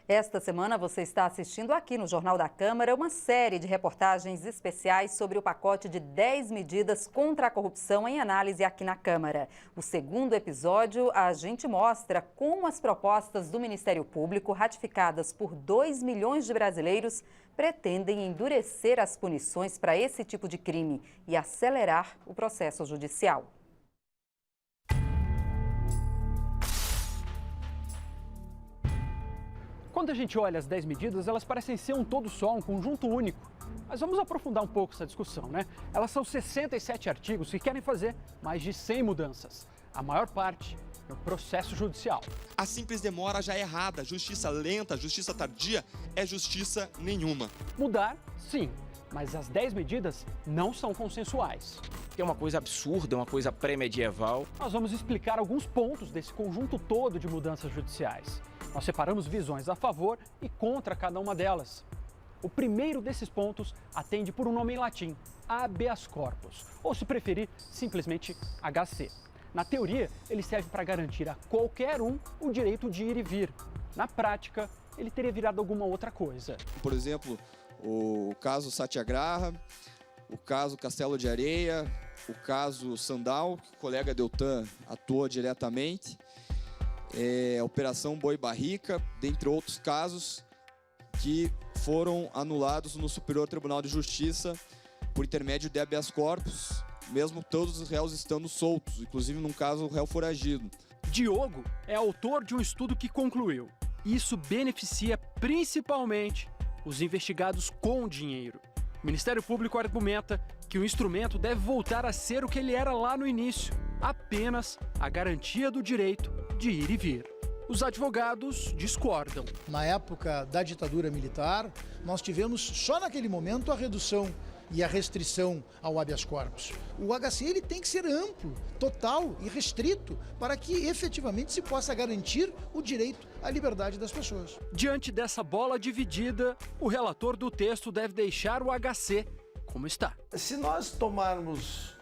Esta semana você está assistindo aqui no Jornal da Câmara uma série de reportagens especiais sobre o pacote de 10 medidas contra a corrupção em análise aqui na Câmara. O segundo episódio, a gente mostra como as propostas do Ministério Público, ratificadas por 2 milhões de brasileiros, pretendem endurecer as punições para esse tipo de crime e acelerar o processo judicial. Quando a gente olha as 10 medidas, elas parecem ser um todo só, um conjunto único. Mas vamos aprofundar um pouco essa discussão, né? Elas são 67 artigos que querem fazer mais de 100 mudanças. A maior parte no processo judicial. A simples demora já é errada. Justiça lenta, justiça tardia é justiça nenhuma. Mudar, sim. Mas as 10 medidas não são consensuais. É uma coisa absurda, é uma coisa pré-medieval. Nós vamos explicar alguns pontos desse conjunto todo de mudanças judiciais. Nós separamos visões a favor e contra cada uma delas. O primeiro desses pontos atende por um nome em latim, habeas corpus, ou se preferir, simplesmente HC. Na teoria, ele serve para garantir a qualquer um o direito de ir e vir. Na prática, ele teria virado alguma outra coisa. Por exemplo, o caso Satyagraha, o caso Castelo de Areia, o caso Sandal, que o colega Deltan atuou diretamente, a Operação Boi Barrica, dentre outros casos que foram anulados no Superior Tribunal de Justiça por intermédio de habeas corpus, mesmo todos os réus estando soltos, inclusive num caso o réu foragido. Diogo é autor de um estudo que concluiu: isso beneficia principalmente os investigados com dinheiro. O Ministério Público argumenta que o instrumento deve voltar a ser o que ele era lá no início, apenas a garantia do direito de ir e vir. Os advogados discordam. Na época da ditadura militar, nós tivemos só naquele momento a redução e a restrição ao habeas corpus. O HC ele tem que ser amplo, total e restrito para que efetivamente se possa garantir o direito à liberdade das pessoas. Diante dessa bola dividida, o relator do texto deve deixar o HC como está. Se nós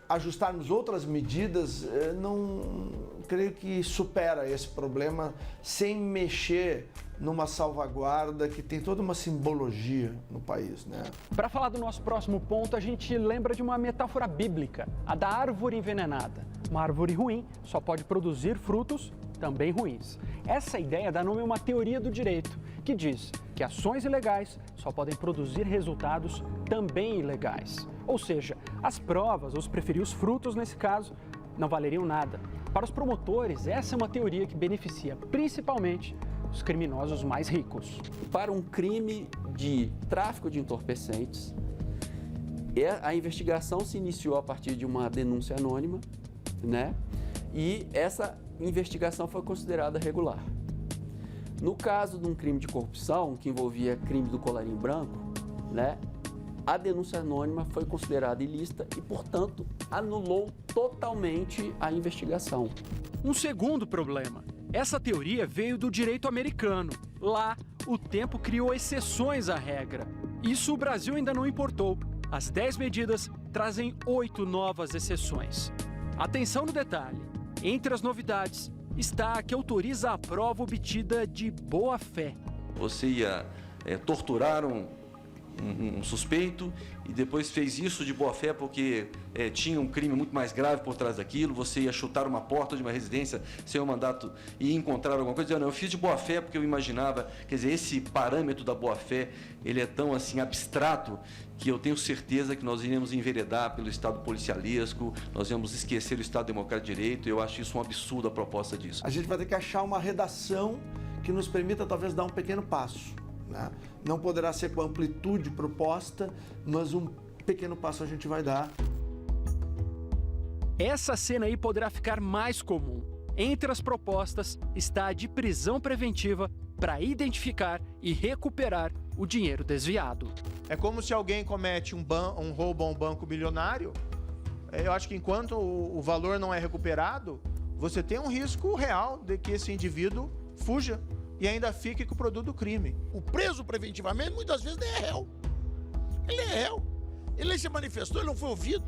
ajustarmos outras medidas, não creio que supera esse problema sem mexer numa salvaguarda que tem toda uma simbologia no país, né? Para falar do nosso próximo ponto, a gente lembra de uma metáfora bíblica, a da árvore envenenada. Uma árvore ruim só pode produzir frutos também ruins. Essa ideia dá nome a uma teoria do direito, que diz que ações ilegais só podem produzir resultados também ilegais. Ou seja, as provas, ou se preferir os frutos nesse caso, não valeriam nada. Para os promotores, essa é uma teoria que beneficia principalmente os criminosos mais ricos. Para um crime de tráfico de entorpecentes, a investigação se iniciou a partir de uma denúncia anônima, né? E essa investigação foi considerada regular. No caso de um crime de corrupção, que envolvia crime do colarinho branco, né? A denúncia anônima foi considerada ilícita e, portanto, anulou totalmente a investigação. Um segundo problema. Essa teoria veio do direito americano. Lá, o tempo criou exceções à regra. Isso o Brasil ainda não importou. As 10 medidas trazem 8 novas exceções. Atenção no detalhe. Entre as novidades está a que autoriza a prova obtida de boa-fé. Você ia torturar um suspeito e depois fez isso de boa-fé porque tinha um crime muito mais grave por trás daquilo. Você ia chutar uma porta de uma residência sem o mandato e encontrar alguma coisa. Dizendo, não, eu fiz de boa-fé porque eu imaginava. Quer dizer, esse parâmetro da boa-fé, ele é tão assim abstrato que eu tenho certeza que nós iremos enveredar pelo Estado policialesco, nós vamos esquecer o Estado Democrático de Direito. Eu acho isso um absurdo, a proposta disso. A gente vai ter que achar uma redação que nos permita talvez dar um pequeno passo, né? Não poderá ser com a amplitude proposta, mas um pequeno passo a gente vai dar. Essa cena aí poderá ficar mais comum. Entre as propostas está a de prisão preventiva para identificar e recuperar o dinheiro desviado. É como se alguém comete um roubo a um banco milionário. Eu acho que enquanto o valor não é recuperado, você tem um risco real de que esse indivíduo fuja e ainda fique com o produto do crime. O preso preventivamente muitas vezes nem é réu. Ele é réu. Ele se manifestou, ele não foi ouvido.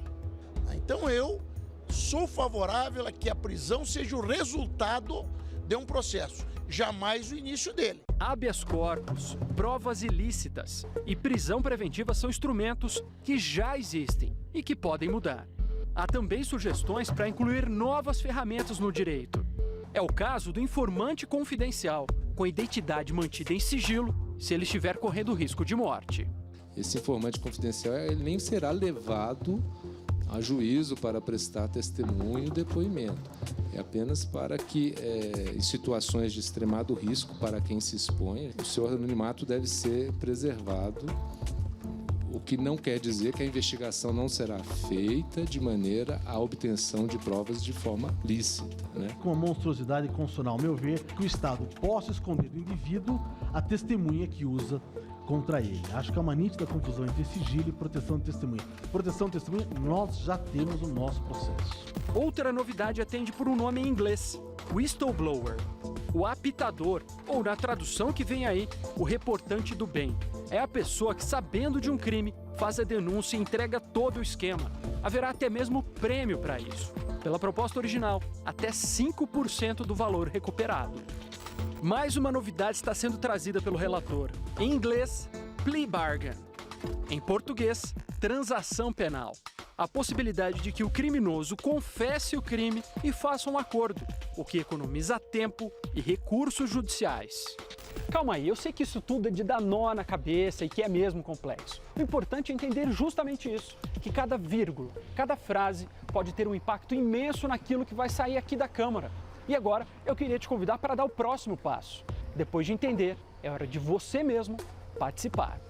Então eu sou favorável a que a prisão seja o resultado de um processo, jamais o início dele. Habeas corpus, provas ilícitas e prisão preventiva são instrumentos que já existem e que podem mudar. Há também sugestões para incluir novas ferramentas no direito. É o caso do informante confidencial, com identidade mantida em sigilo, se ele estiver correndo risco de morte. Esse informante confidencial ele nem será levado a juízo para prestar testemunho e depoimento. É apenas para que, em situações de extremado risco para quem se expõe, o seu anonimato deve ser preservado, o que não quer dizer que a investigação não será feita de maneira à obtenção de provas de forma lícita, né? Com uma monstruosidade constitucional, ao meu ver, que o Estado possa esconder do indivíduo a testemunha que usa contra ele. Acho que é uma nítida confusão entre sigilo e proteção de testemunha. Proteção de testemunha, nós já temos o nosso processo. Outra novidade atende por um nome em inglês, whistleblower. O apitador, ou na tradução que vem aí, o reportante do bem. É a pessoa que, sabendo de um crime, faz a denúncia e entrega todo o esquema. Haverá até mesmo prêmio para isso. Pela proposta original, até 5% do valor recuperado. Mais uma novidade está sendo trazida pelo relator. Em inglês, plea bargain. Em português, transação penal. A possibilidade de que o criminoso confesse o crime e faça um acordo, o que economiza tempo e recursos judiciais. Calma aí, eu sei que isso tudo é de dar nó na cabeça e que é mesmo complexo. O importante é entender justamente isso, que cada vírgula, cada frase pode ter um impacto imenso naquilo que vai sair aqui da Câmara. E agora eu queria te convidar para dar o próximo passo. Depois de entender, é hora de você mesmo participar.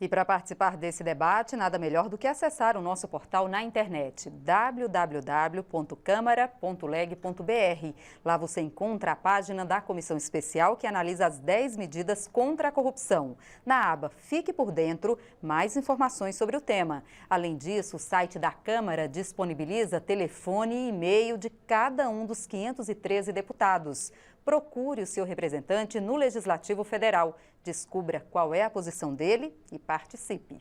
E para participar desse debate, nada melhor do que acessar o nosso portal na internet, www.câmara.leg.br. Lá você encontra a página da Comissão Especial que analisa as 10 medidas contra a corrupção. Na aba Fique por Dentro, mais informações sobre o tema. Além disso, o site da Câmara disponibiliza telefone e e-mail de cada um dos 513 deputados. Procure o seu representante no Legislativo Federal. Descubra qual é a posição dele e participe.